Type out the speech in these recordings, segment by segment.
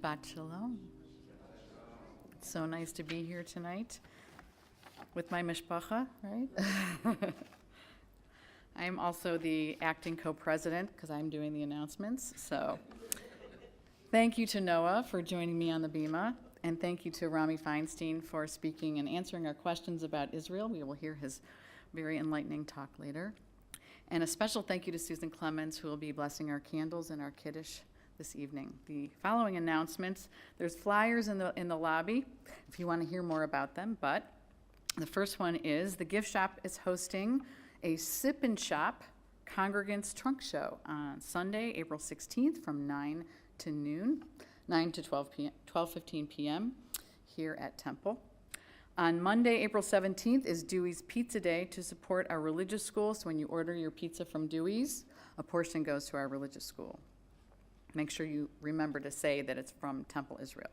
Shabbat Shalom. It's so nice to be here tonight with my mishpacha, right? I'm also the acting co-president because I'm doing the announcements. So thank you to Noah for joining me on the Bima, and thank you to Rami Feinstein for speaking and answering our questions about Israel. We will hear his very enlightening talk later. And a special thank you to Susan Clemens, who will be blessing our candles and our Kiddush this evening. The following announcements: there's flyers in the lobby if you want to hear more about them, but the first one is the gift shop is hosting a Sip and Shop Congregants Trunk Show on Sunday, April 16th from 9 to noon, 9 to 12:15 p.m. here at Temple. On Monday, April 17th is Dewey's Pizza Day to support our religious school. So when you order your pizza from Dewey's, a portion goes to our religious school. Make sure you remember to say that it's from Temple Israel.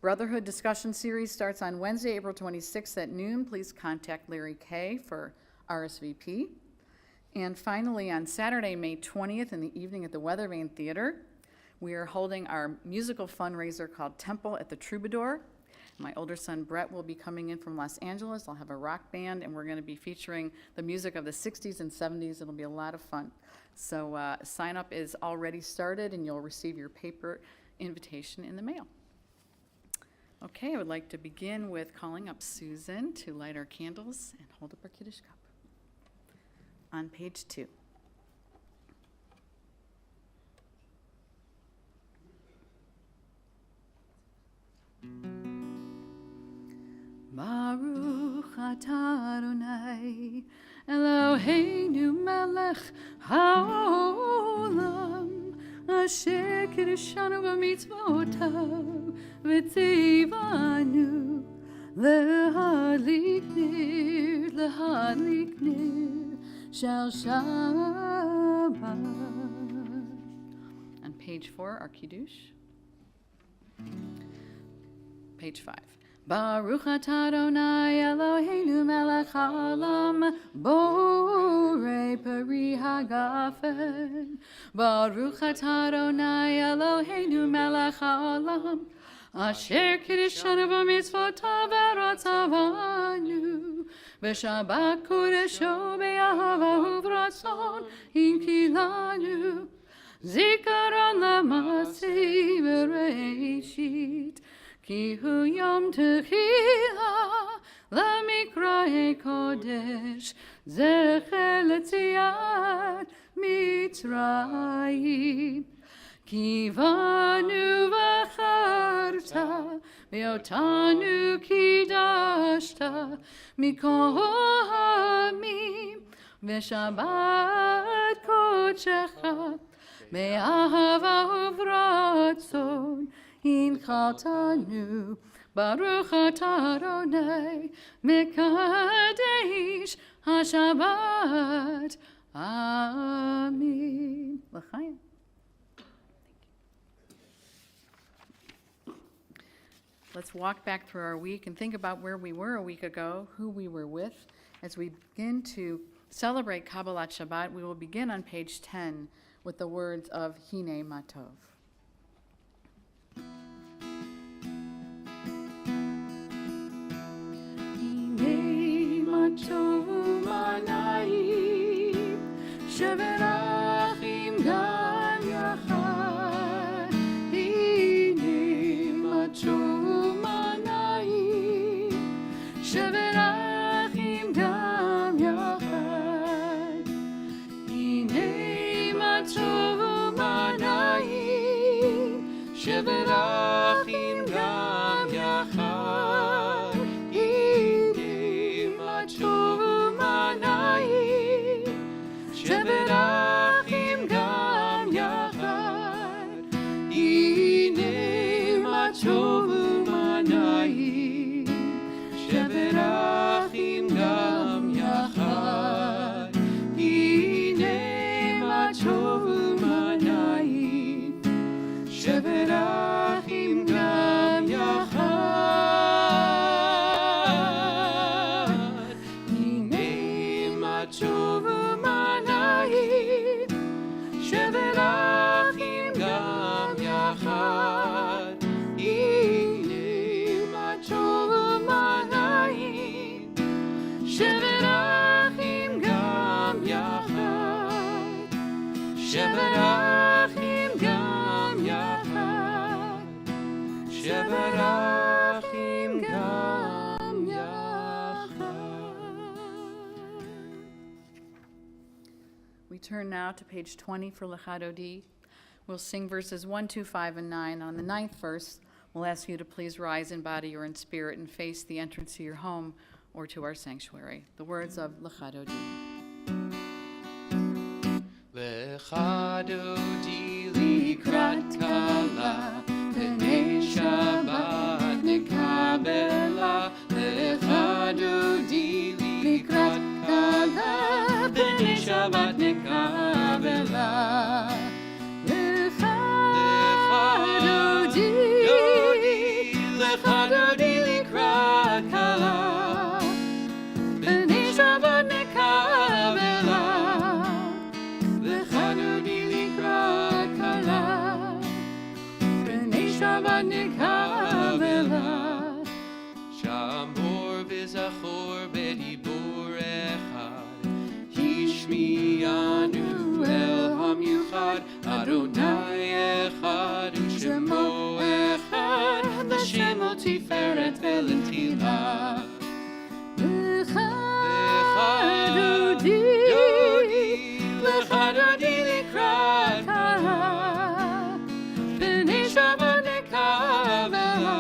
Brotherhood discussion series starts on Wednesday, April 26th at noon. Please contact Larry Kay for RSVP. And finally, on Saturday, May 20th in the evening at the Weathervane Theater, we are holding our musical fundraiser called Temple at the Troubadour. My older son, Brett, will be coming in from Los Angeles. I'll have a rock band, and we're going to be featuring the music of the 60s and 70s. It'll be a lot of fun. So sign up is already started, and you'll receive your paper invitation in the mail. Okay, I would like to begin with calling up Susan to light our candles and hold up our Kiddush cup. On page 2. Baruch atah Adonai Eloheinu melech haolam asher kiddushanu b'mitzvotav v'tzivanu lehadlik nir shel Shabbat. On page 4, our Kiddush. Page 5. Baruch atah Adonai Eloheinu melech haolam borei peri hagafen. Baruch atah Adonai Eloheinu melech haolam asher kiddushanu b'mitzvotav v'ratzavanu v'shabbat kodesho be'ahava u'v'ratzon hinkilanu zikaron lamasi v'reishit Ki hu yom techila lamikra'e kodesh zecher letziat Mitzrayim Ki vanu v'charta ve'otanu kidashta mikol ha'amim v'shabbat kodeshecha be'ahava u'v'ratzon Hinchaltanu, Baruch atah Adonai, Mekadesh HaShabbat. Amen. L'chaim. Let's walk back through our week and think about where we were a week ago, who we were with. As we begin to celebrate Kabbalat Shabbat, we will begin on page 10 with the words of Hine Matov. Matov manayim sheverachim gam yachad. Hine matov manayim sheverachim gam yachad. Hine matov manayim sheverachim gam yachad. Sheverachim gam yachad. Hine matov u'manayim sheverachim gam yachad. Hine matov u'manayim sheverachim gam yachad. מברכים גם יחד. We turn now to page 20 for Lechado D. We'll sing verses 1, 2, 5, and 9. On the 9th verse, we'll ask you to please rise in body or in spirit and face the entrance to your home or to our sanctuary. The words of Lechado D. Lechado di likrat kala, B'nei Shabbat nekabela. Lechado di likrat kala, B'nei Shabbat nekabela. Lechado di likrat kala, B'nei Shabbat nekabela. Lechado di likrat kala, B'nei Shabbat nekabela. Shamor v'zachor b'dibur echad, Hishmi'anu el hamiuchad, Adonai echad u'shemo echad, L'Shem tiferet ve'letila. Lechado di likrat kala, B'nei Shabbat nekabela.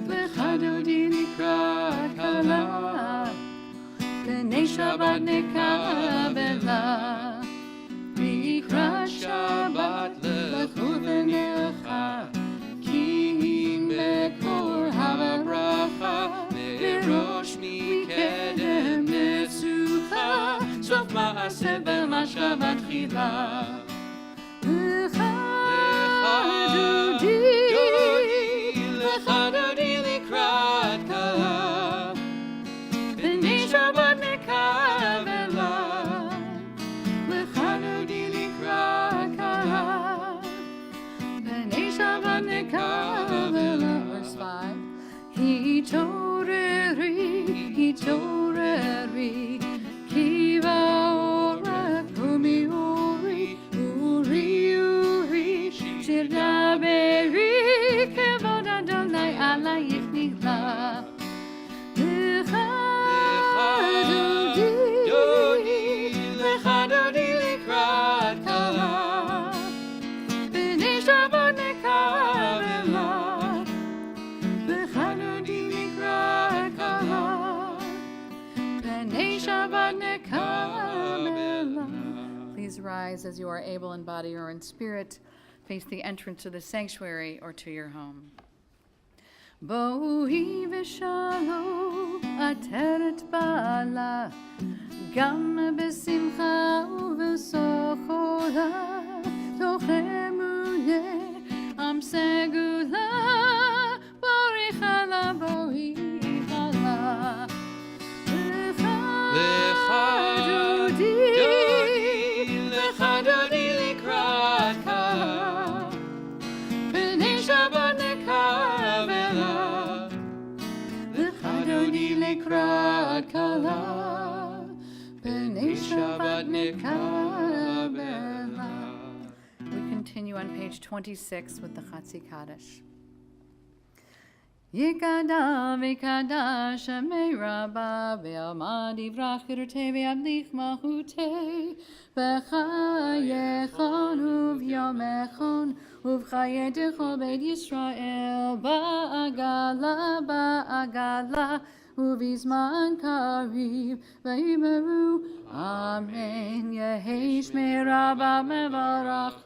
Lechado di likrat kala, B'nei Shabbat nekabela. Likrat Shabbat lechu v'necha, ki im bekor ha'bracha, Merosh mikedem nesucha, Sof ma'aseh b'mashava tchila. Lechado di likrat kala, B'nei Shabbat nekabela. Lechado di likrat kala, B'nei Shabbat nekabela. Verse 5. Hitoreri, kiva ora kumi uri, shir daberi, kevod Adonai alayich nigla. Lechado di likrat kala, B'nei Shabbat nekabela. Lechado di likrat kala, B'nei Shabbat nekabela. Please rise as you are able in body or in spirit. Face the entrance to the sanctuary or to your home. Bohi v'shalom ateret bala, Gam b'simcha u'v'sochola, Toch emuneh am segula, Borich ala, borich ala. Lechado di likrat kala, B'nei Shabbat nekabela. Lechado di likrat kala, B'nei Shabbat nekabela. We continue on page 26 with the Chatzi Kaddish. Yikada v'kada shemei rabba ve'almad yivrach kirtei ve'amlich mahutei v'chayechon uv'yomechon uv'chayetecho beit Yisrael ba'agala uv'izman kariv v'yimeru amen yehi shmei rabba mevarach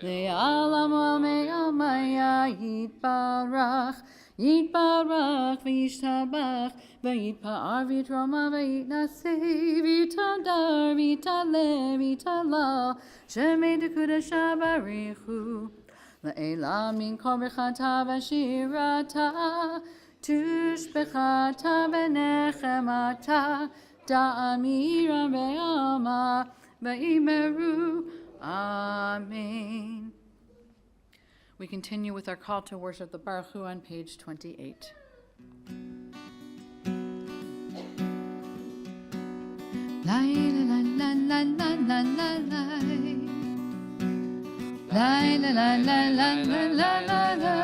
le'alam u'me'amaya yitbarach Yitbarach v'yishtabach v'yitpa'ar v'yitroma v'yitnaseh v'yitadar v'yitaleh v'yitala shemei dekudesha barichu le'elam min kol bechata v'shirata tushbechata v'nechemata da'amira ve'ama v'imeru amen. We continue with our call to worship the Baruch Hu on page 28. La la la la la la la la. La la la la la la la la.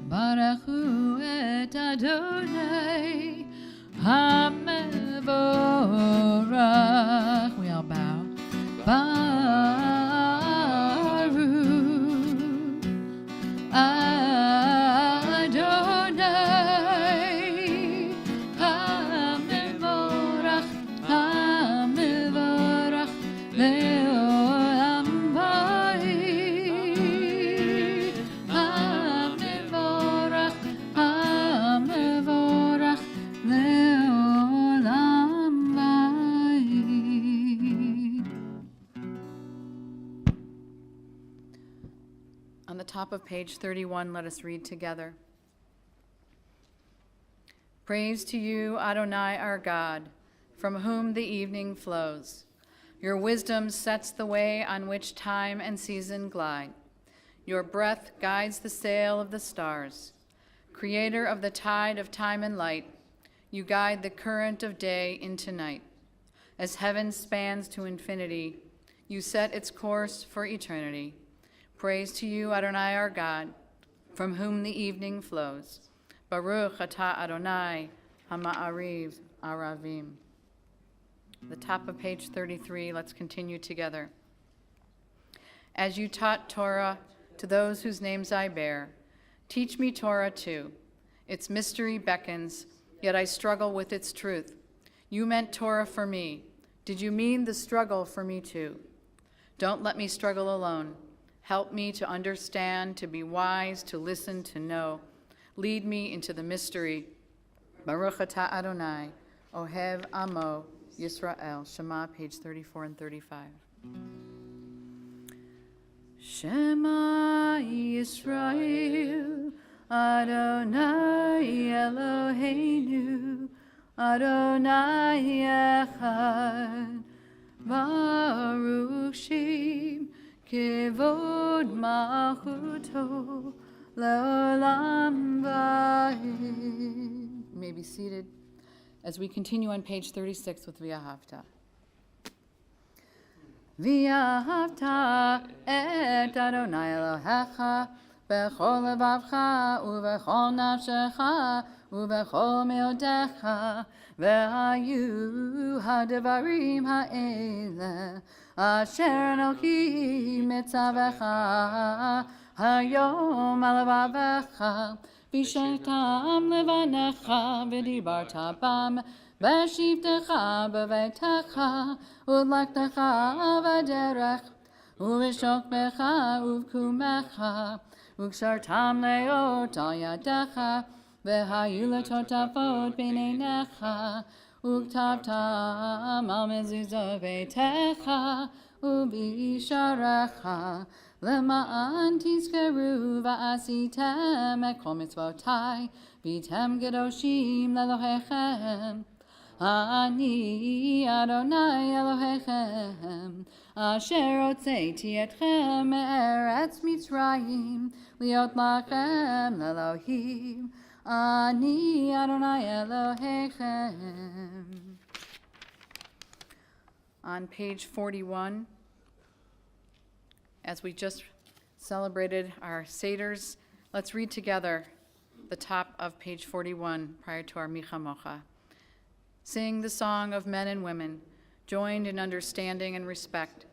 Baruch hu et Adonai HaMevorach. We all bow. Baruch Adonai HaMevorach, HaMevorach Le'olam va'ed. HaMevorach, HaMevorach Le'olam va'ed. On the top of page 31, let us read together. Praise to you, Adonai, our God, from whom the evening flows. Your wisdom sets the way on which time and season glide. Your breath guides the sail of the stars. Creator of the tide of time and light, you guide the current of day into night. As heaven spans to infinity, you set its course for eternity. Praise to you, Adonai, our God, from whom the evening flows. Baruch atah Adonai, Hama'ariv Aravim. The top of page 33, let's continue together. As you taught Torah to those whose names I bear, teach me Torah too. Its mystery beckons, yet I struggle with its truth. You meant Torah for me. Did you mean the struggle for me too? Don't let me struggle alone. Help me to understand, to be wise, to listen, to know. Lead me into the mystery. Baruch atah Adonai, Ohev Amo Yisrael. Shema, page 34 and 35. Shema Yisrael, Adonai Eloheinu, Adonai Echad, Baruch Shem, Kevod Malchuto, Le'olam va'ed. You may be seated as we continue on page 36 with V'ahavta. V'ahavta et Adonai Elohecha b'chol levavcha u'b'chol nafshecha u'b'chol meodecha v'hayu ha'devarim ha'ele asher Anochi mitzavecha hayom al levavecha v'shetam levanecha v'dibarta bam v'shivtecha b'veitecha u'laktecha v'derech u'v'shokmecha u'v'kumecha u'kshartam leot al yadecha v'hayu letotafot b'neinecha u'ktavtam al mezuzot beitecha u'b'isharecha למען תזכרו ועשיתם את כל מצוותיי, והייתם קדושים לאלוהיכם. אני אדוני אלוהיכם, אשר הוצאתי אתכם מארץ מצרים, להיות לכם לאלוהים. אני אדוני אלוהיכם. On page 41, as we just celebrated our Seders, let's read together the top of page 41 prior to our Micha Mocha. Sing the song of men and women, joined in understanding and respect,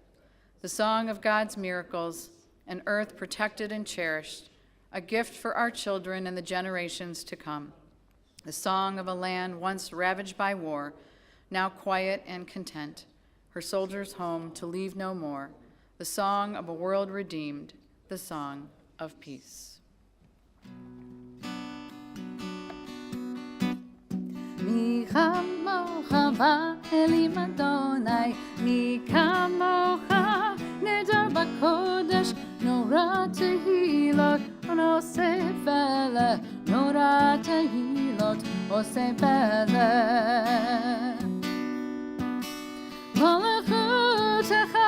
the song of God's miracles, an earth protected and cherished, a gift for our children and the generations to come, the song of a land once ravaged by war, now quiet and content, her soldiers home to leave no more, the song of a world redeemed, the song of peace. Mi chamocha va'elim Adonai, mi kamocha neder b'kodesh, nora tehilot, oseh pele, nora tehilot, oseh pele. Malachutecha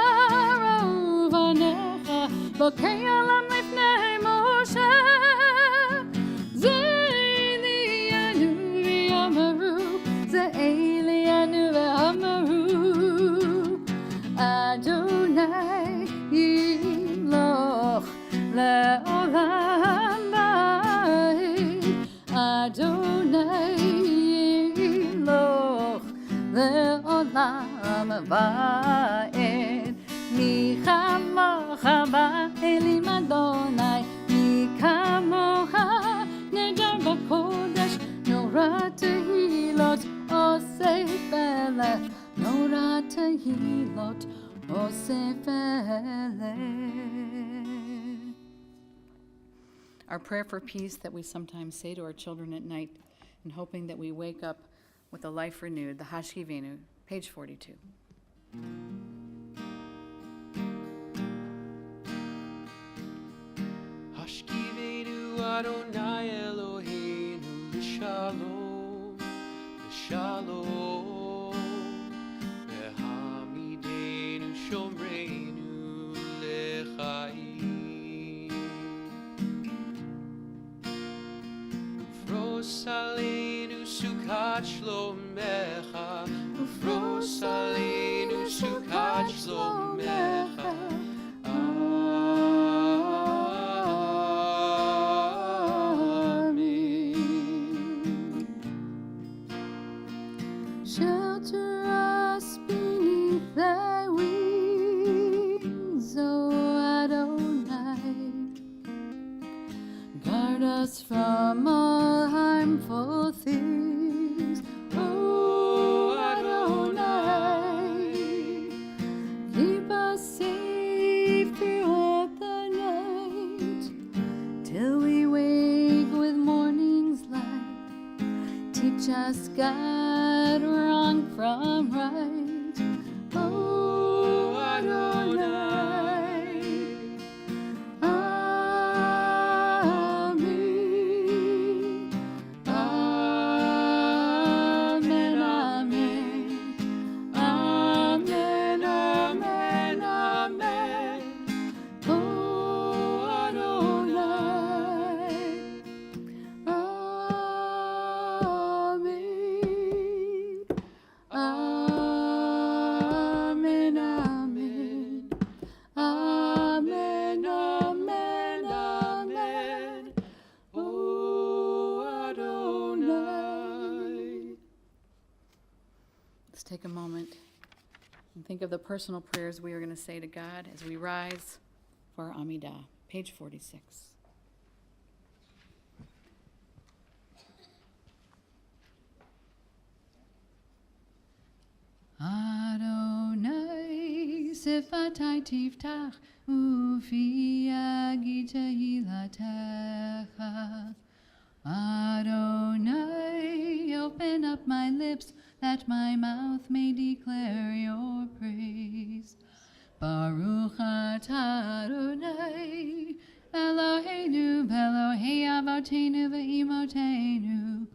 rovanecha אלוקי עולם לפני משה זה אלינו ואמרו זה אלינו ואמרו אדוני ימלוך לעולם ועד אדוני ימלוך לעולם ועד מי כמוך באלים אדוני מי כמוך נדר בקודש נורא תהילות עושה פלא נורא תהילות עושה פלא. Our prayer for peace that we sometimes say to our children at night and hoping that we wake up with a life renewed, the Hashkivenu, page 42. Hashkivenu Adonai Eloheinu l'shalom, l'shalom, v'hamidenu shomreinu l'chaim. Ufros aleinu sukat shlomecha, ufros aleinu sukat shlomecha. Shelter us beneath thy wings, O Adonai. Guard us from all harmful things, O Adonai. Keep us safe throughout the night, till we wake with morning's light. Teach us, God, wrong from right, O Adonai. Amen. Amen. Amen. Amen. Amen. Amen. O Adonai. Amen. Amen. Amen. Amen. Amen. O Adonai. Let's take a moment and think of the personal prayers we are going to say to God as we rise for our Amidah, page 46. Adonai sifatai tiftach ufi yagi tehilatecha. Adonai, open up my lips that my mouth may declare your praise. Baruch atah Adonai Eloheinu Elohei Avotenu ve'imotenu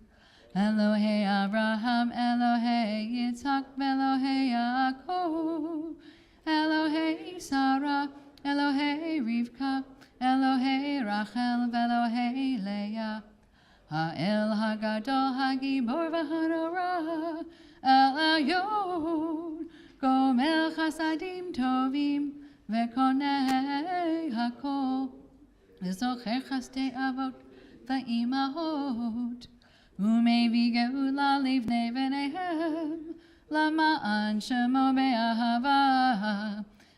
Elohei Abraham, Elohei Yitzhak, Elohei Yaakov, Elohei Sarah, Elohei Rivka, Elohei Rachel, Elohei Leah, Ha'el Hagadol Hagibor v'Hanora, El Elyon, Gomel Chasadim Tovim, Ve'konei Hakol, Zocher Chasdei Avot v'Imahot. Umevi geula livnei v'neihem, lama'an shemo be'ahava,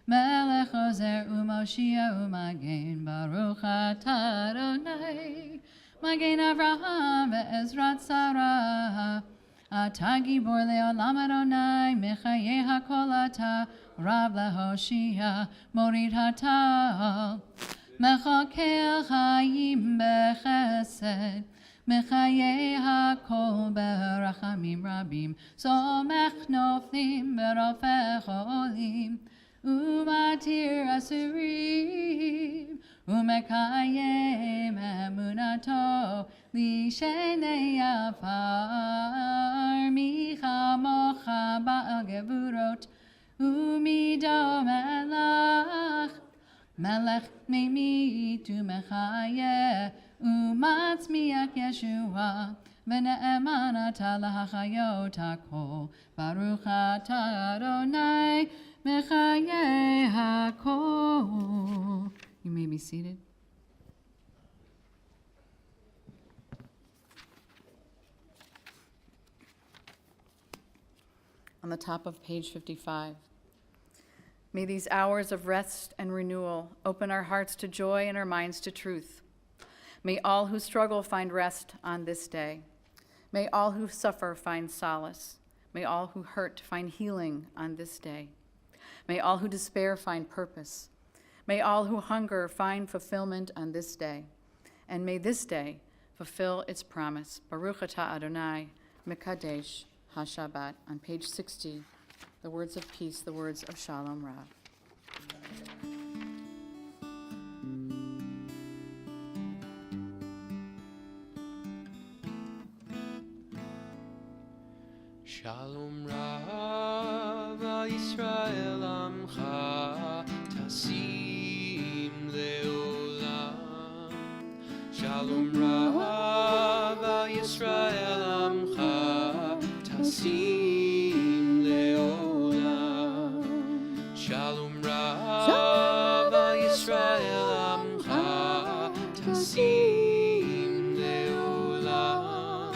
melech ozer u'moshia u'magen, baruch atah Adonai, magen Avraham ve'ezrat Sarah, atah gibor le'olam Adonai, mechayei hakol atah, rav lehoshia, morid hatal, mechakel chayim bechesed, Mechayei hakol berachamim rabim, somech noflim berofech olim, umatir asurim, umekayem emunato, lishenei afar, michamocha ba'al gevurot, umido melach, Melech me'mit u'mechayeh u'matzmiach Yeshua v'ne'eman ata lahachayot hakol Baruch ata Adonai mechayeh hakol. You may be seated. On the top of page 55. May these hours of rest and renewal open our hearts to joy and our minds to truth. May all who struggle find rest on this day. May all who suffer find solace. May all who hurt find healing on this day. May all who despair find purpose. May all who hunger find fulfillment on this day. And may this day fulfill its promise. Baruch atah Adonai, Mekadesh HaShabbat. On page 60, the words of peace, the words of Shalom Rav. Shalom Rav al Yisrael Amcha Tasim Leolam. Shalom Rav al Yisrael Amcha Tasim Leolam. Shalom Rav al Yisrael Amcha Tasim Leolam.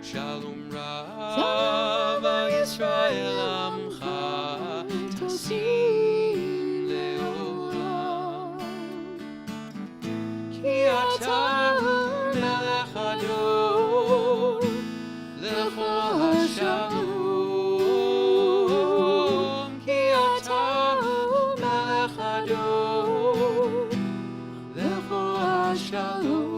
Shalom Rav al Yisrael Amcha Tasim Leolam. Ki ata melech adon lechol hashalom. Ki ata melech adon lechol hashalom.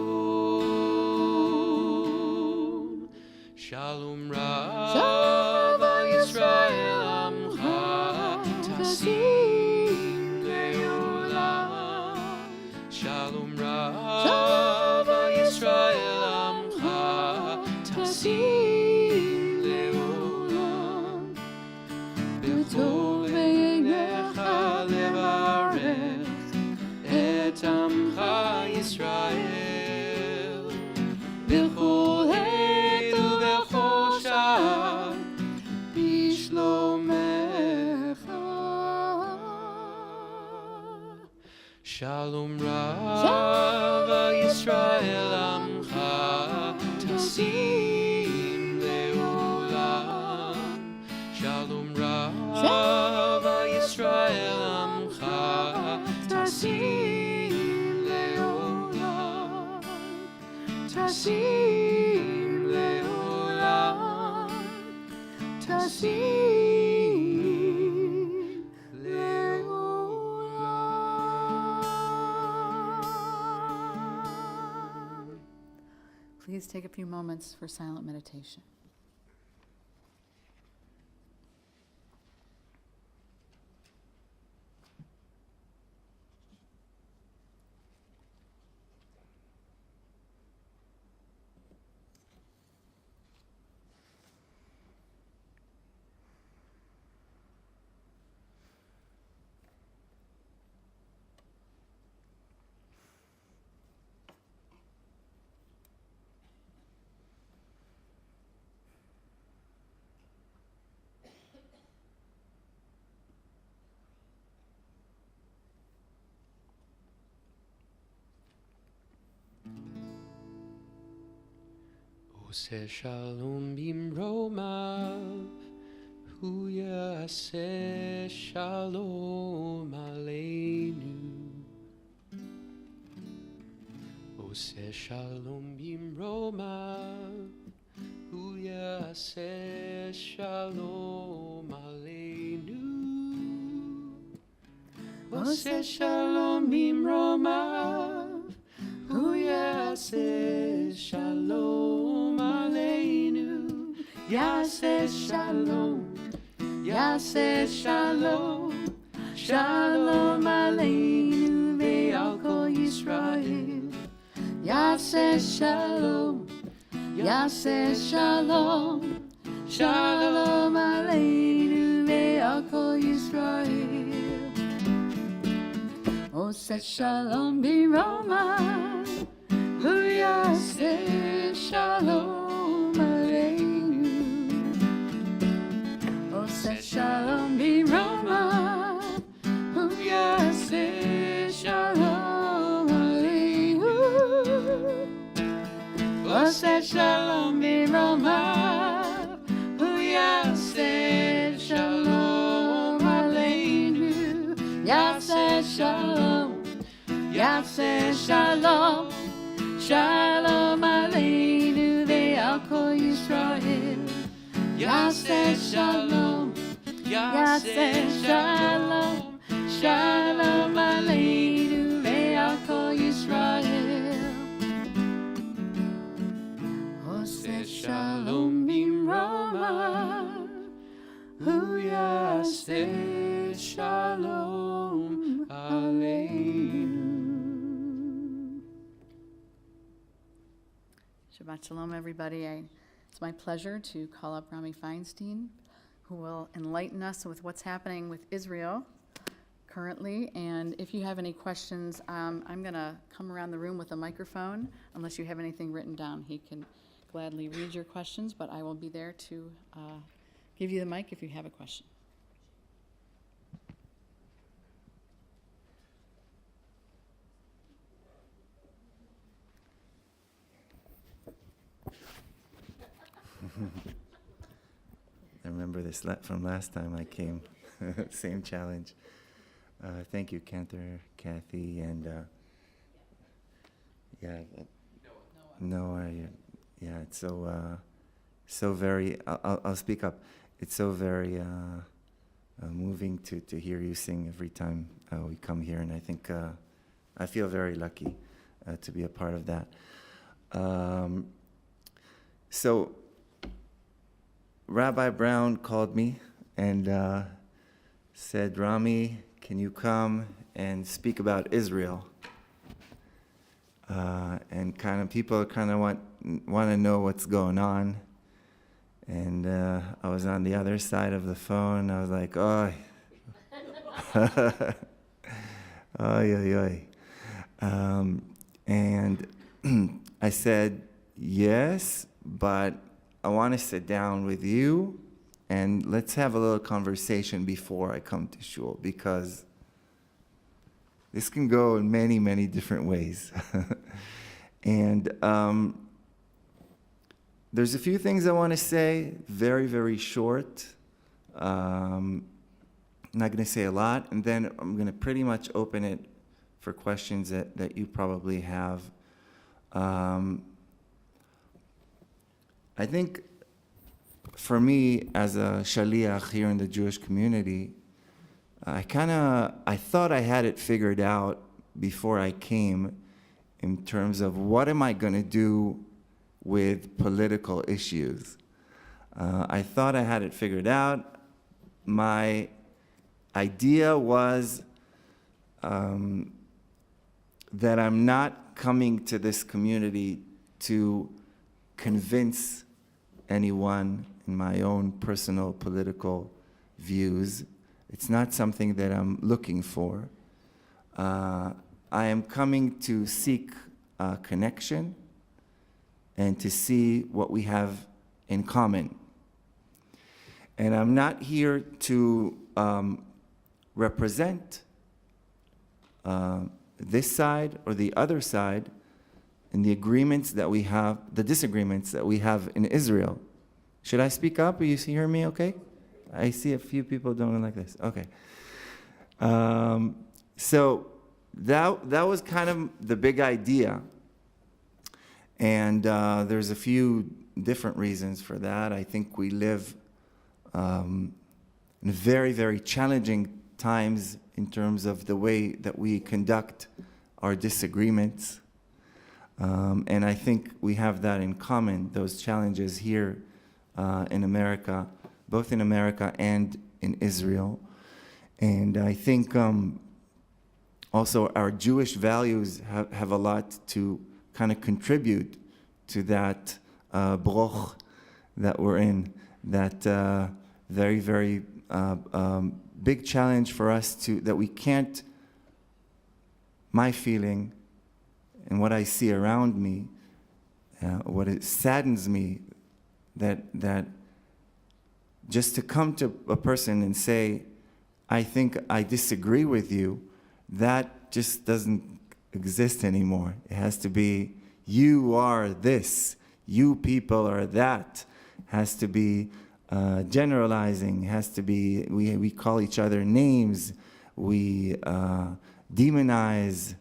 Shalom Rav al Yisrael Amcha Tasim Leolam. Shalom Rav al Yisrael Amcha Tasim Leolam. B'tov v'yinecha levarech et Amcha Yisrael. B'chol het ובכל שעה בשלומך. שלום רב על ישראל עמך תשים לעולם. שלום רב על ישראל עמך תשים לעולם. תשים לעולם. תשים לעולם. Please take a few moments for silent meditation. עושה שלום במרומיו, הוא יעשה שלום עלינו. עושה שלום במרומיו, הוא יעשה שלום עלינו. עושה שלום במרומיו, הוא יעשה שלום עלינו. יעשה שלום, יעשה שלום, שלום עלינו ועל כל ישראל. יעשה שלום, יעשה שלום, שלום עלינו ועל כל ישראל. Oseh Shalom Biroma, Hu Yaseh Shalom Aleinu. Oseh Shalom Biroma, Hu Yaseh Shalom Aleinu. Oseh Shalom Biroma, Hu Yaseh Shalom Aleinu. Yaseh Shalom, Yaseh Shalom, Shalom Aleinu ve'al kol Yisrael. Yaseh Shalom, Yaseh Shalom, Shalom Aleinu ve'al kol Yisrael. Oseh Shalom Biroma, Hu Yaseh Shalom Aleinu. Shabbat Shalom, everybody. It's my pleasure to call up Rami Feinstein, who will enlighten us with what's happening with Israel currently. And if you have any questions, I'm going to come around the room with a microphone. Unless you have anything written down, he can gladly read your questions, but I will be there to give you the mic if you have a question. I remember this from last time I came. Same challenge. Thank you, Cantor, Kathy, and Noah. Yeah, it's so very. I'll speak up. It's so very moving to hear you sing every time we come here, and I think I feel very lucky to be a part of that. So Rabbi Brown called me and said, Rami, can you come and speak about Israel? And people kind of want to know what's going on. And I was on the other side of the phone. I was like, oh, oy. And I said, yes, but I want to sit down with you and let's have a little conversation before I come to shul, because this can go in many, many different ways. And there's a few things I want to say, very, very short. I'm not going to say a lot, and then I'm going to pretty much open it for questions that you probably have. I think for me, as a shaliach here in the Jewish community, I thought I had it figured out before I came in terms of what am I going to do with political issues. I thought I had it figured out. My idea was that I'm not coming to this community to convince anyone in my own personal political views. It's not something that I'm looking for. I am coming to seek connection and to see what we have in common. And I'm not here to represent this side or the other side in the agreements that we have, the disagreements that we have in Israel. Should I speak up? You hear me okay? I see a few people doing like this. Okay. So that was kind of the big idea. And there's a few different reasons for that. I think we live in very, very challenging times in terms of the way that we conduct our disagreements. And I think we have that in common, those challenges here in America, both in America and in Israel. And I think also our Jewish values have a lot to kind of contribute to that broch that we're in, that very, very big challenge for us that we can't my feeling and what I see around me, what it saddens me, that just to come to a person and say, I think I disagree with you, that just doesn't exist anymore. It has to be, you are this, you people are that. Has to be generalizing, has to be, we call each other names, we demonize,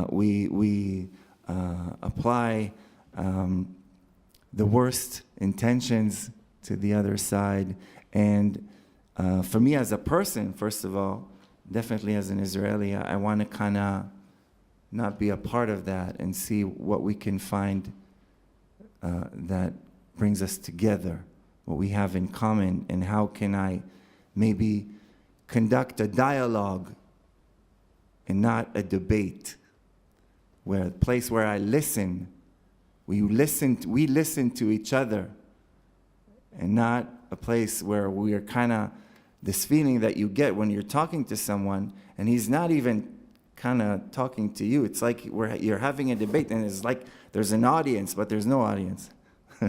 we apply the worst intentions to the other side. And for me as a person, first of all, definitely as an Israeli, I want to kind of not be a part of that and see what we can find that brings us together, what we have in common, and how can I maybe conduct a dialogue and not a debate, where a place where I listen, we listen to each other, and not a place where we are kind of this feeling that you get when you're talking to someone and he's not even kind of talking to you. It's like you're having a debate and it's like there's an audience, but there's no audience,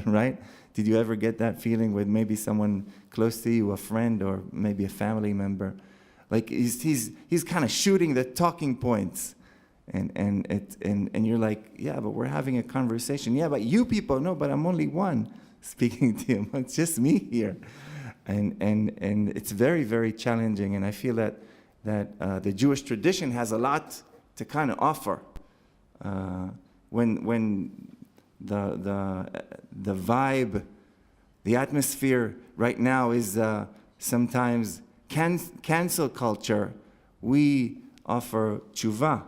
right? Did you ever get that feeling with maybe someone close to you, a friend or maybe a family member? Like he's kind of shooting the talking points. And you're like, yeah, but we're having a conversation. Yeah, but you people, no, but I'm only one speaking to you. It's just me here. And it's very, very challenging. And I feel that the Jewish tradition has a lot to kind of offer. When the vibe, the atmosphere right now is sometimes cancel culture, we offer tshuva,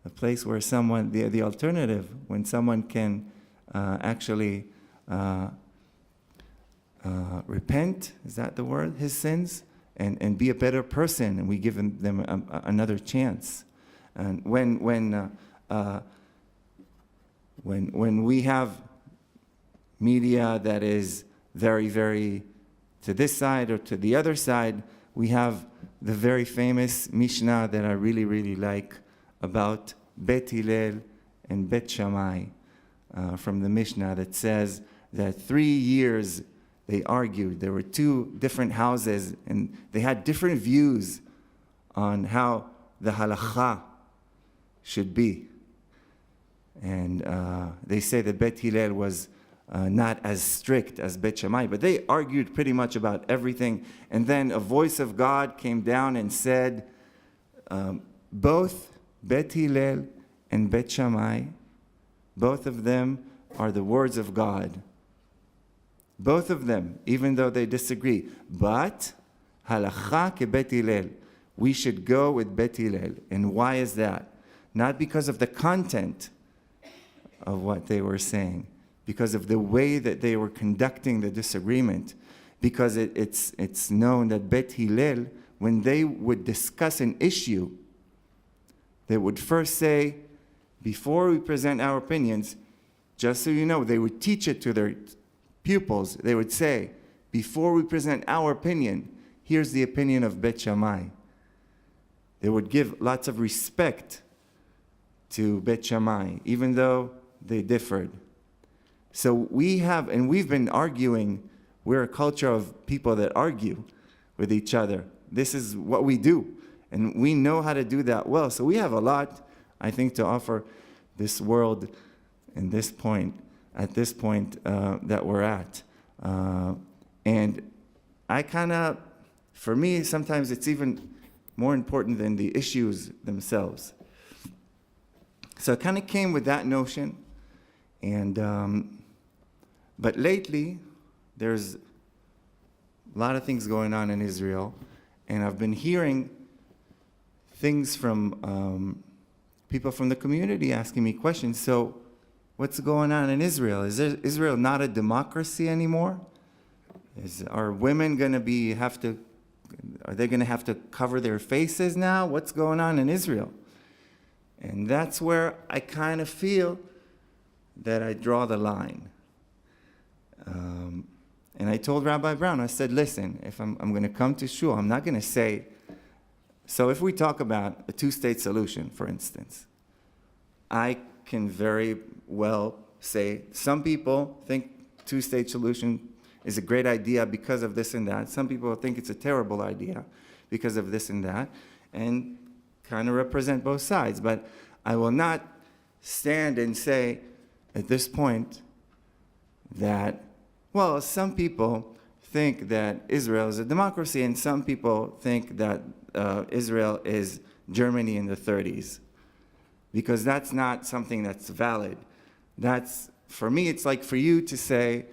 a place where someone, the alternative, when someone can actually repent, is that the word, his sins, and be a better person, and we give them another chance. And when we have media that is very, very to this side or to the other side, we have the very famous Mishnah that I really, really like about Bet Hillel and Bet Shammai from the Mishnah that says that 3 years they argued. There were two different houses and they had different views on how the halakha should be. And they say that Bet Hillel was not as strict as Bet Shammai, but they argued pretty much about everything. And then a voice of God came down and said, both Bet Hillel and Bet Shammai, both of them are the words of God. Both of them, even though they disagree. But halakha ke Bet Hillel, we should go with Bet Hillel. And why is that? Not because of the content of what they were saying, because of the way that they were conducting the disagreement, because it's known that Bet Hillel, when they would discuss an issue, they would first say, before we present our opinions, just so you know, they would teach it to their pupils. They would say, before we present our opinion, here's the opinion of Bet Shammai. They would give lots of respect to Bet Shammai, even though they differed. So we've been arguing, we're a culture of people that argue with each other. This is what we do, and we know how to do that well. So we have a lot, I think, to offer this world at this point that we're at. And for me, sometimes it's even more important than the issues themselves. So I kind of came with that notion. And but lately, there's a lot of things going on in Israel, and I've been hearing things from people from the community asking me questions. So, what's going on in Israel? Is Israel not a democracy anymore? Are women going to are they going to have to cover their faces now? What's going on in Israel? And that's where I kind of feel that I draw the line. And I told Rabbi Brown, I said, listen, if I'm going to come to shul, I'm not going to say So if we talk about a two-state solution, for instance, I can very well say some people think two-state solution is a great idea because of this and that. Some people think it's a terrible idea because of this and that, and kind of represent both sides. But I will not stand and say at this point that, well, some people think that Israel is a democracy, and some people think that Israel is Germany in the 30s, because that's not something that's valid. That's, for me, it's like for you to say,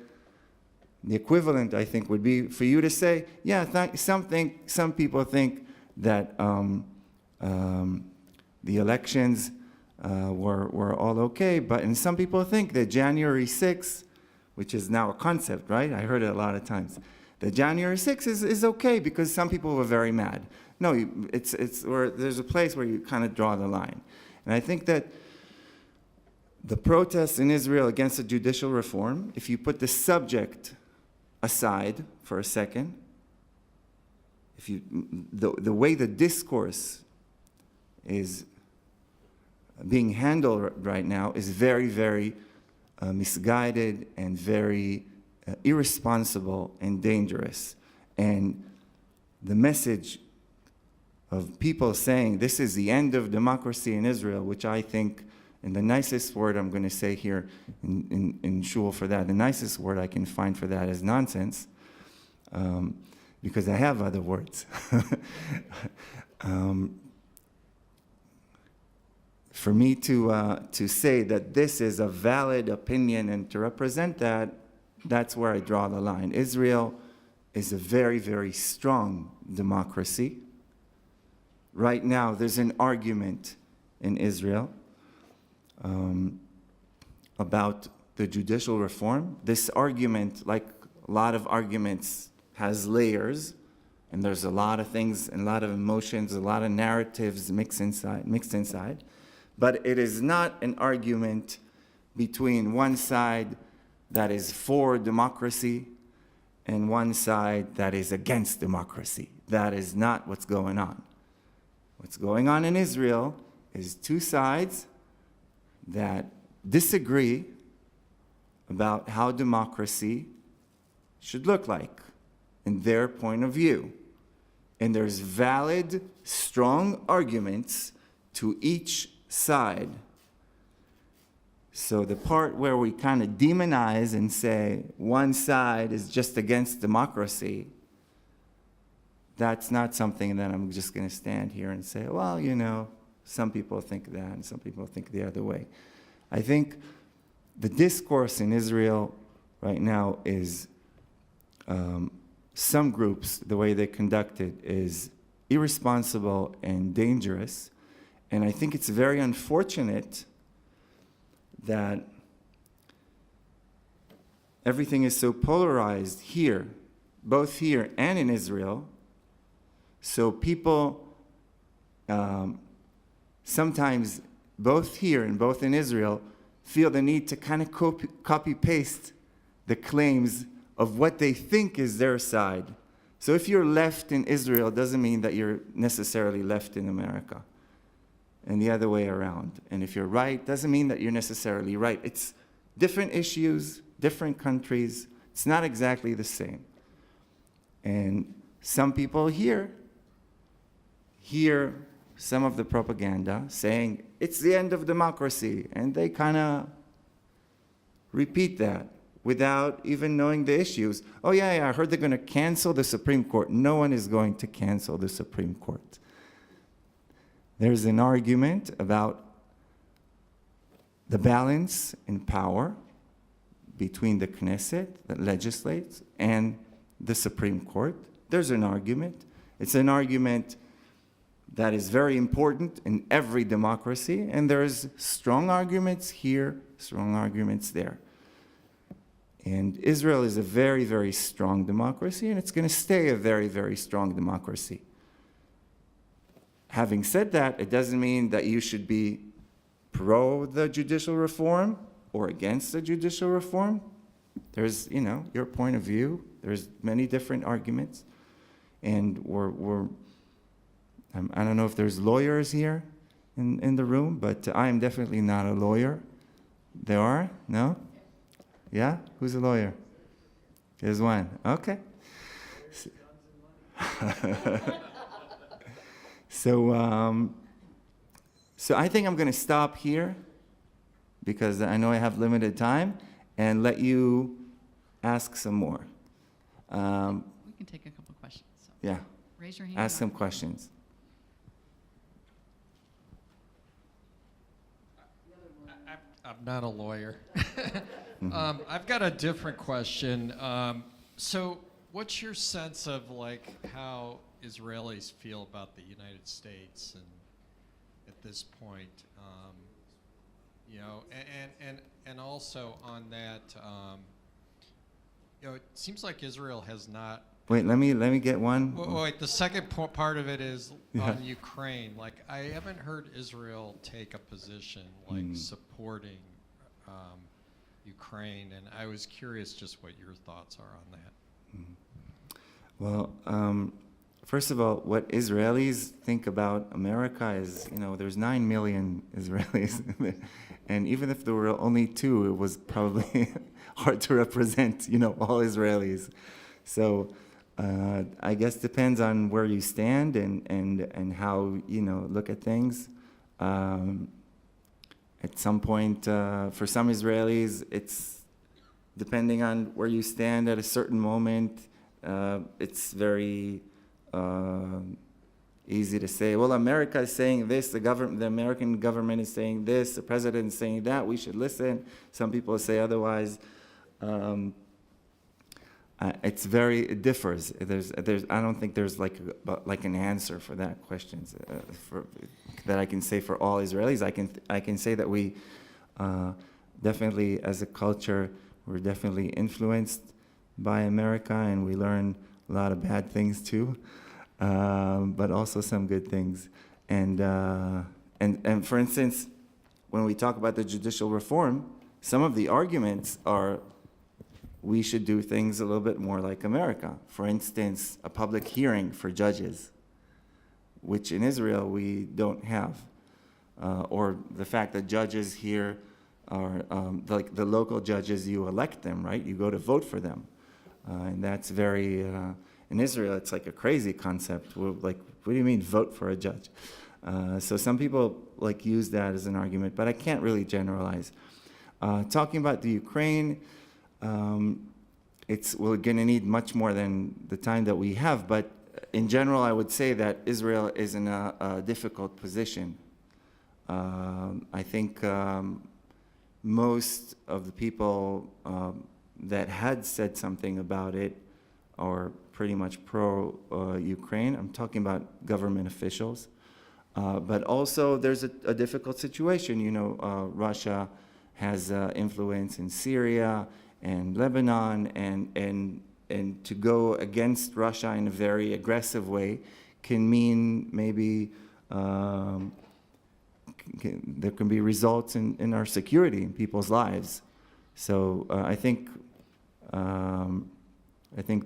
the equivalent, I think, would be for you to say, yeah, some people think that the elections were all okay, and some people think that January 6th, which is now a concept, right? I heard it a lot of times. That January 6th is okay because some people were very mad. No, it's where there's a place where you kind of draw the line. And I think that the protests in Israel against the judicial reform, if you put the subject aside for a second, the way the discourse is being handled right now is very, very misguided and very irresponsible and dangerous. And the message of people saying this is the end of democracy in Israel, which I think, and the nicest word I'm going to say here in shul for that, the nicest word I can find for that is nonsense, because I have other words. For me to say that this is a valid opinion and to represent that, that's where I draw the line. Israel is a very, very strong democracy. Right now, there's an argument in Israel about the judicial reform. This argument, like a lot of arguments, has layers, and there's a lot of things, and a lot of emotions, a lot of narratives mixed inside. But it is not an argument between one side that is for democracy and one side that is against democracy. That is not what's going on. What's going on in Israel is two sides that disagree about how democracy should look like in their point of view. And there's valid, strong arguments to each side. So the part where we kind of demonize and say one side is just against democracy, that's not something that I'm just going to stand here and say, well, you know, some people think that and some people think the other way. I think the discourse in Israel right now is, some groups, the way they conduct it is irresponsible and dangerous. And I think it's very unfortunate that everything is so polarized here, both here and in Israel. So people sometimes, both here and both in Israel, feel the need to kind of copy-paste the claims of what they think is their side. So if you're left in Israel, it doesn't mean that you're necessarily left in America, and the other way around. And if you're right, doesn't mean that you're necessarily right. It's different issues, different countries. It's not exactly the same. And some people hear some of the propaganda saying it's the end of democracy, and they kind of repeat that without even knowing the issues. Oh yeah, I heard they're going to cancel the Supreme Court. No one is going to cancel the Supreme Court. There's an argument about the balance in power between the Knesset, that legislates, and the Supreme Court. There's an argument. It's an argument that is very important in every democracy, and there's strong arguments here, strong arguments there. And Israel is a very, very strong democracy, and it's going to stay a very, very strong democracy. Having said that, it doesn't mean that you should be pro the judicial reform or against the judicial reform. There's, you know, your point of view. There's many different arguments, and I don't know if there's lawyers here in the room, but I am definitely not a lawyer. There are? No? Yeah? Who's a lawyer? There's one. Okay. So I think I'm going to stop here because I know I have limited time and let you ask some more. We can take a couple questions. So Yeah, raise your hand. ask some questions. I'm not a lawyer. I've got a different question. So what's your sense of like how Israelis feel about the United States and at this point? And also on that, it seems like Israel has not. Wait, let me get one. Wait, the second part of it is Yeah. on Ukraine. Like, I haven't heard Israel take a position like supporting Ukraine, and I was curious just what your thoughts are on that. Well, first of all, what Israelis think about America is, there's 9 million Israelis, and even if there were only 2, it was probably hard to represent, all Israelis. So I guess depends on where you stand and how, look at things. At some point, for some Israelis, it's depending on where you stand at a certain moment, it's very easy to say, well, America is saying this, the American government is saying this, the president is saying that, we should listen. Some people say otherwise. It differs. I don't think there's like an answer for that question that I can say for all Israelis. I can say that we definitely, as a culture, we're definitely influenced by America, and we learn a lot of bad things too, but also some good things. And for instance, when we talk about the judicial reform, some of the arguments are we should do things a little bit more like America. For instance, a public hearing for judges, which in Israel we don't have. Or the fact that judges here are, like the local judges, you elect them, right? You go to vote for them. And that's very, in Israel, it's like a crazy concept. We're like, what do you mean vote for a judge? So some people use that as an argument, but I can't really generalize. Talking about the Ukraine, we're going to need much more than the time that we have, but in general, I would say that Israel is in a difficult position. I think most of the people that had said something about it are pretty much pro-Ukraine. I'm talking about government officials. But also, there's a difficult situation. Russia has influence in Syria and Lebanon, and to go against Russia in a very aggressive way can mean maybe there can be results in our security, in people's lives. So I think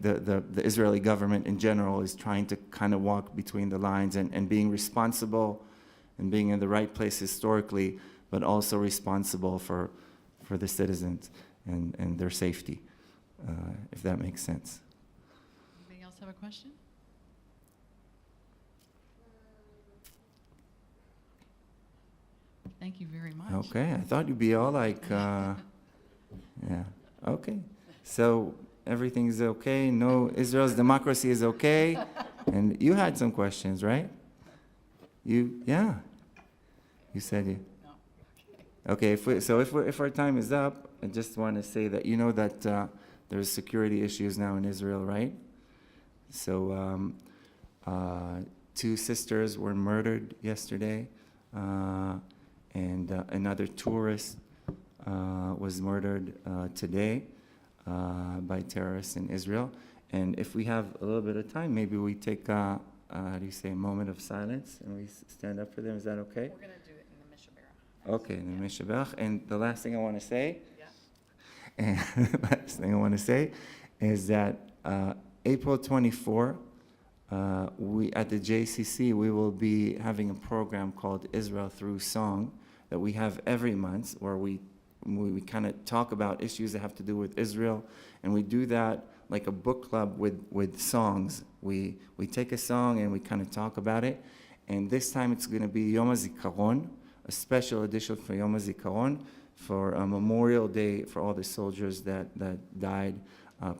the Israeli government in general is trying to kind of walk between the lines and being responsible and being in the right place historically, but also responsible for the citizens and their safety, if that makes sense. Anybody else have a question? Thank you very much. Okay, I thought you'd be all like, yeah, okay. So everything's okay, no, Israel's democracy is okay, and you had some questions, right? Yeah, you said you. No. Okay, if our time is up, I just want to say that that there's security issues now in Israel, right? So 2 sisters were murdered yesterday, and another tourist was murdered today by terrorists in Israel. And if we have a little bit of time, maybe we take how do you say, a moment of silence, and we stand up for them. Is that okay? We're going to do it in the Mishaberach. Okay, in the Mishaberach. And the last thing I want to say, Yeah. and last thing I want to say is that April 24, we at the JCC, we will be having a program called Israel Through Song that we have every month, where we kind of talk about issues that have to do with Israel, and we do that like a book club with songs. We take a song and we kind of talk about it, and this time it's going to be Yom HaZikaron, a special edition for Yom HaZikaron, for a Memorial Day for all the soldiers that died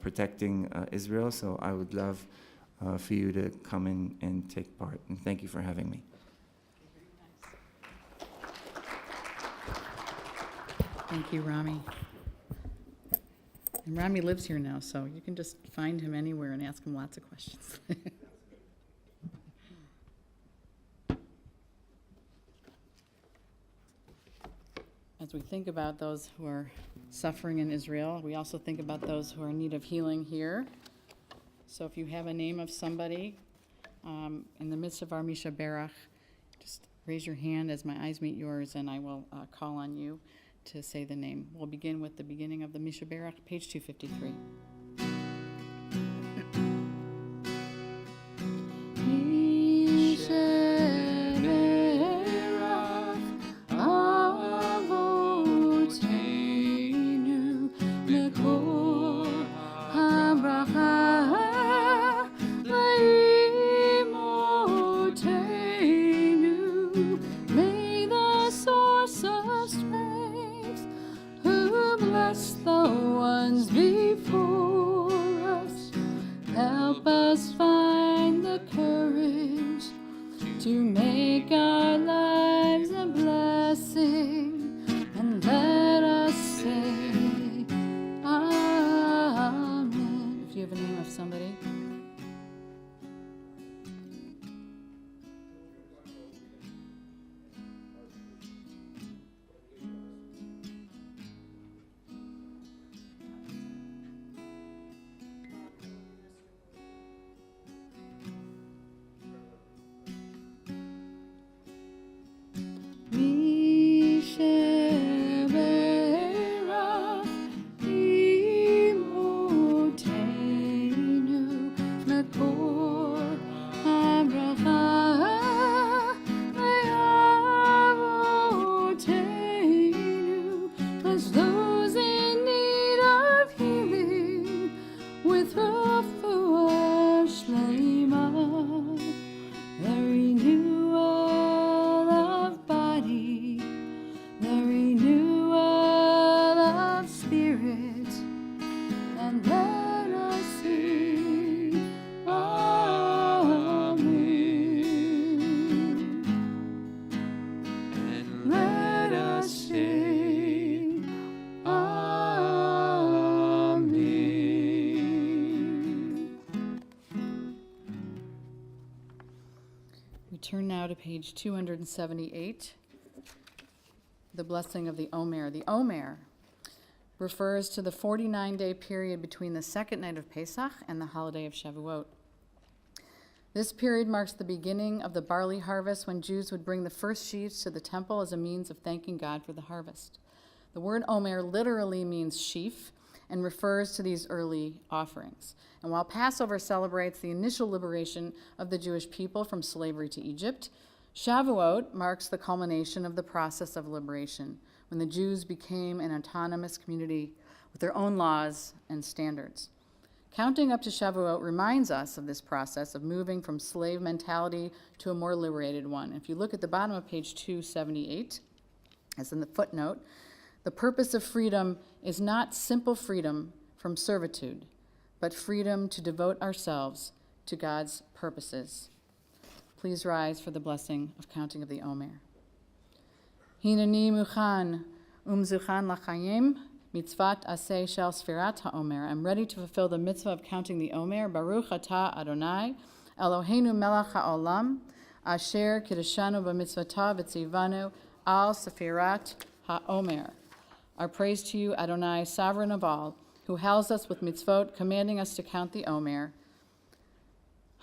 protecting Israel. So I would love for you to come in and take part, and thank you for having me. Thank you, Rami. And Rami lives here now, so you can just find him anywhere and ask him lots of questions. As we think about those who are suffering in Israel, we also think about those who are in need of healing here. So if you have a name of somebody in the midst of our Misha Berach, just raise your hand as my eyes meet yours, and I will call on you to say the name. We'll begin with the beginning of the Misha Berach, page 253. Turn now to page 278, the blessing of the Omer. The Omer refers to the 49-day period between the second night of Pesach and the holiday of Shavuot. This period marks the beginning of the barley harvest, when Jews would bring the first sheaves to the temple as a means of thanking God for the harvest. The word Omer literally means sheaf and refers to these early offerings. And while Passover celebrates the initial liberation of the Jewish people from slavery to Egypt, Shavuot marks the culmination of the process of liberation, when the Jews became an autonomous community with their own laws and standards. Counting up to Shavuot reminds us of this process of moving from slave mentality to a more liberated one. If you look at the bottom of page 278, as in the footnote, the purpose of freedom is not simple freedom from servitude, but freedom to devote ourselves to God's purposes. Please rise for the blessing of counting of the Omer. Hineni muchan umzuchan lachayim mitzvat aseh shel sfirat haomer. I'm ready to fulfill the mitzvah of counting the Omer. Baruch atah Adonai, Eloheinu melech haolam, asher kiddushanu b'mitzvatav v'tzivanu al sefirat haomer. Our praise to you, Adonai, sovereign of all, who housed us with mitzvot, commanding us to count the Omer.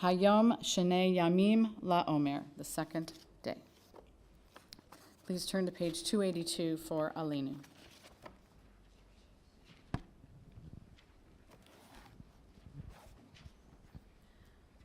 Hayom Shnei Yamim La Omer, the second day. Please turn to page 282 for Aleinu.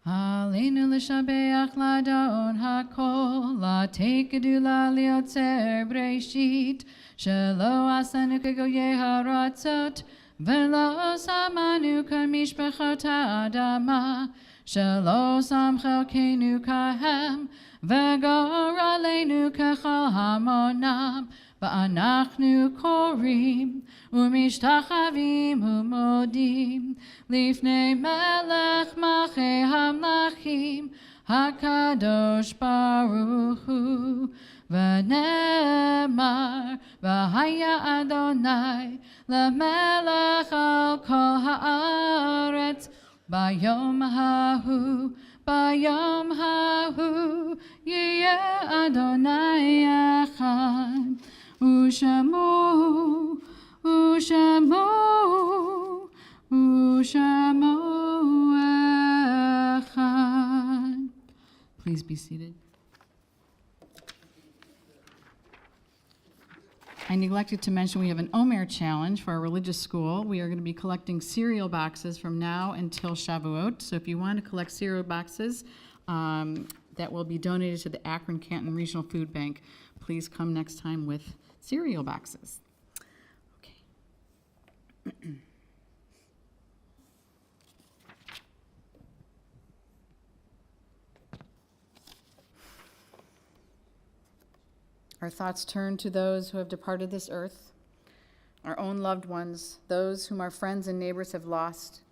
Aleinu לשבח לאדון הכל, לתת גדולה ליוצר בראשית, שלא עשנו כגויי הארצות, ולא שמנו כמשפחות האדמה, שלא שם חלקנו כהם, וגורלנו ככל המונם, ואנחנו קוראים ומשתחווים ומודים לפני מלך מלכי המלכים הקדוש ברוך הוא. ונאמר והיה אדוני למלך על כל הארץ ביום ההוא יהיה אדוני אחד ושמו אחד. Please be seated. I neglected to mention we have an Omer challenge for our religious school. We are going to be collecting cereal boxes from now until Shavuot. So if you want to collect cereal boxes that will be donated to the Akron Canton Regional Food Bank, please come next time with cereal boxes. Okay. Our thoughts turn to those who have departed this earth, our own loved ones, those whom our friends and neighbors have lost,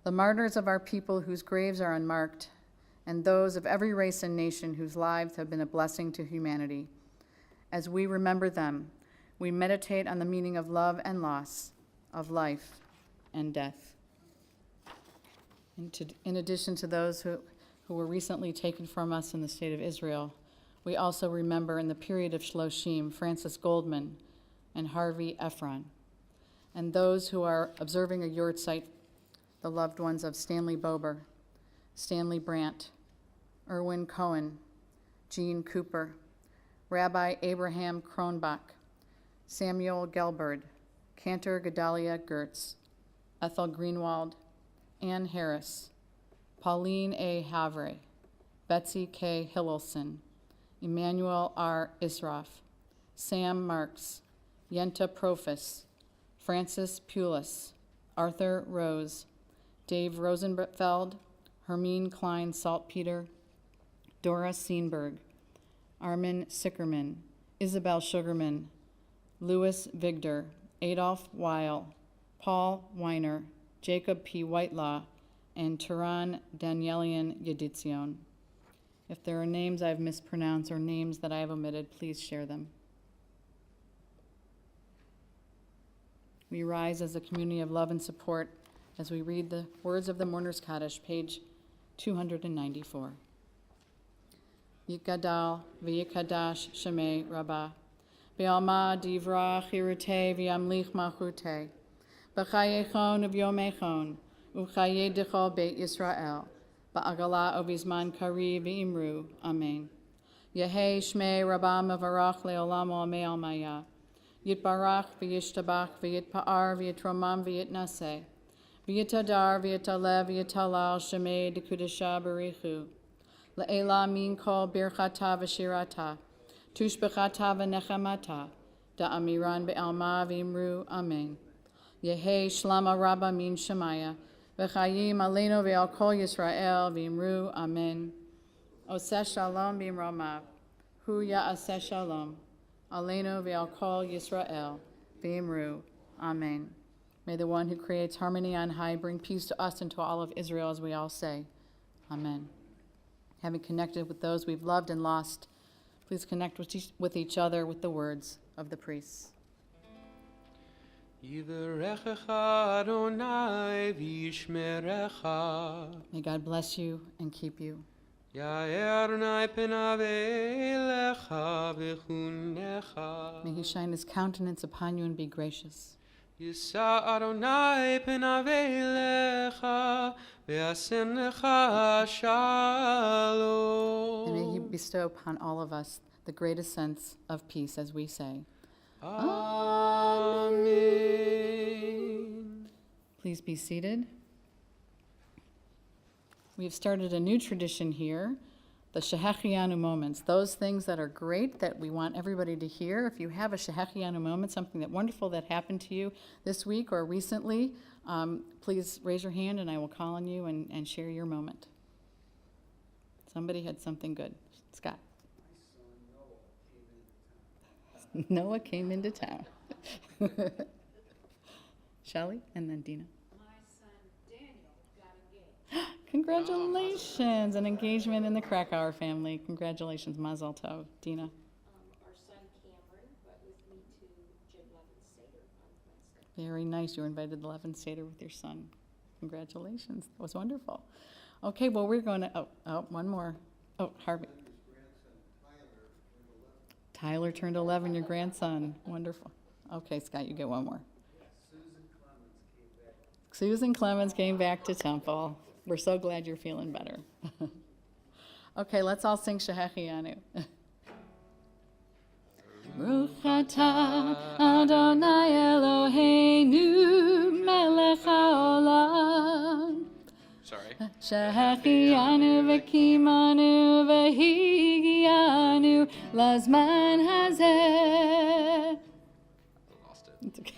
the martyrs of our people whose graves are unmarked, and those of every race and nation whose lives have been a blessing to humanity. As we remember them, we meditate on the meaning of love and loss, of life and death. In addition to those who were recently taken from us in the state of Israel, we also remember in the period of Shloshim, Francis Goldman and Harvey Efron, and those who are observing a yahrzeit, the loved ones of Stanley Bober, Stanley Brandt, Erwin Cohen, Gene Cooper, Rabbi Abraham Kronbach, Samuel Gelberd, Cantor Gedalia Gertz, Ethel Greenwald, Ann Harris, Pauline A. Havre, Betsy K. Hillelson, Emmanuel R. Israf, Sam Marks, Yenta Profis, Francis Pulis, Arthur Rose, Dave Rosenfeld, Hermine Klein Saltpeter, Dora Seenberg, Armin Sickerman, Isabel Sugarman, Louis Vigdor, Adolph Weil, Paul Weiner, Jacob P. Whitelaw, and Turan Danielian Yeditzion. If there are names I've mispronounced or names that I have omitted, please share them. We rise as a community of love and support as we read the words of the Mourner's Kaddish, page 294. Yikadal v'yikadash shemei rabbah, v'alma divra chirute v'yamlich malchute, v'chayechon v'yomechon, u'chaye dechol beit Yisrael, ba'agala ovizman kari v'imru, amen. Yehei shmei rabbah mevarach le'olam olmei almaya, yitbarach v'yishtabach v'yitpa'ar v'yitromam v'yitnaseh, v'yitadar v'yitalev v'yitalal shemei dekudesha barichu, Le'ela min kol birchata v'shirata, tushbechata v'nechamata, da'amiran be'alma v'imru, amen. Yehi shlama rabba min shemaya, v'chayim aleinu ve'al kol Yisrael v'imru, amen. Oseh shalom b'imromav, hu ya'aseh shalom, aleinu ve'al kol Yisrael v'imru, amen. May the one who creates harmony on high bring peace to us and to all of Israel, as we all say, amen. Having connected with those we've loved and lost, please connect with each other with the words of the priests. May God bless you and keep you. May He shine His countenance upon you and be gracious. Yisa Adonai penavelecha ve'asem lecha shalom. And may He bestow upon all of us the greatest sense of peace as we say, Amen. Please be seated. we've started a new tradition here, the Shehechianu moments, those things that are great that we want everybody to hear. If you have a Shehechianu moment, something that wonderful that happened to you this week or recently, please raise your hand and I will call on you and share your moment. Somebody had something good. Scott. Noah came into town. Shelley, and then Dina. My son Daniel got engaged. Congratulations, an engagement in the Krakauer family. Congratulations, Mazel Tov, Dina. Our son Cameron went with me to Jim Levin's Seder on Wednesday. Very nice. You were invited to Levin Seder with your son. Congratulations. That was wonderful. Okay, well, we're going to, one more. Oh, Harvey. Tyler turned 11, your grandson. Wonderful. Okay, Scott, you get one more. Susan Clemens came back to Temple. We're so glad you're feeling better. Okay, let's all sing Shehechianu. Baruch atah Adonai Eloheinu melech haolam. Sorry. Shehechianu v'kimanu v'higianu lazman hazeh. Lost it. It's okay.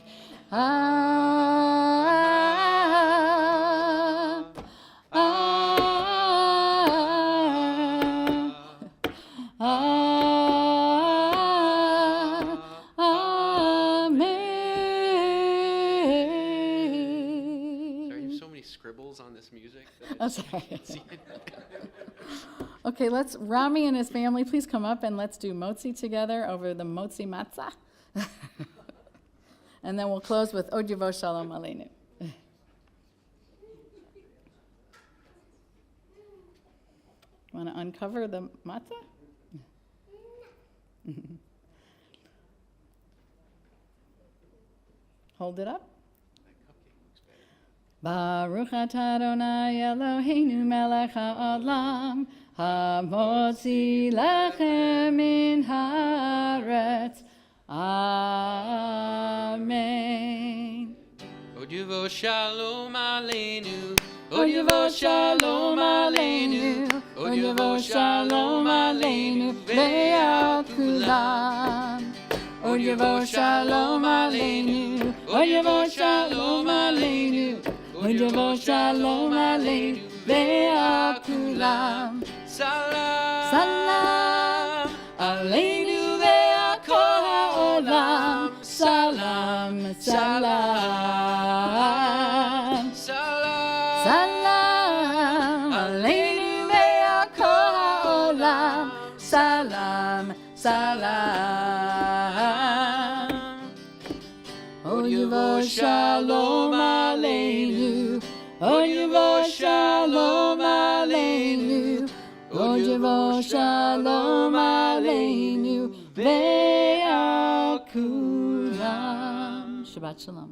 Sorry, you have so many scribbles on this music. That I'm sorry. can't see it. Okay, let's, Rami and his family, please come up and let's do motzi together over the motzi matzah. And then we'll close with Od Yavo Shalom Aleinu. Want to uncover the matzah? Hold it up. Baruch atah Adonai Eloheinu melech haolam hamotzi lechem min haaretz. Amen. Od Yavo Shalom Aleinu. Od Yavo Shalom Aleinu. Od Yavo Shalom Aleinu. Ve'al kulam. Od Yavo Shalom Aleinu. Od Yavo Shalom Aleinu. Od Yavo Shalom Aleinu. Ve'al kulam. Salam. Salam Aleinu ve'al kol ha'olam. Salam, salam. Salam. Salam Aleinu ve'al kol ha'olam. Salam, salam. Od Yavo Shalom Aleinu. Od Yavo Shalom Aleinu. Od Yavo Shalom Aleinu. Ve'al kulam. Shabbat Shalom.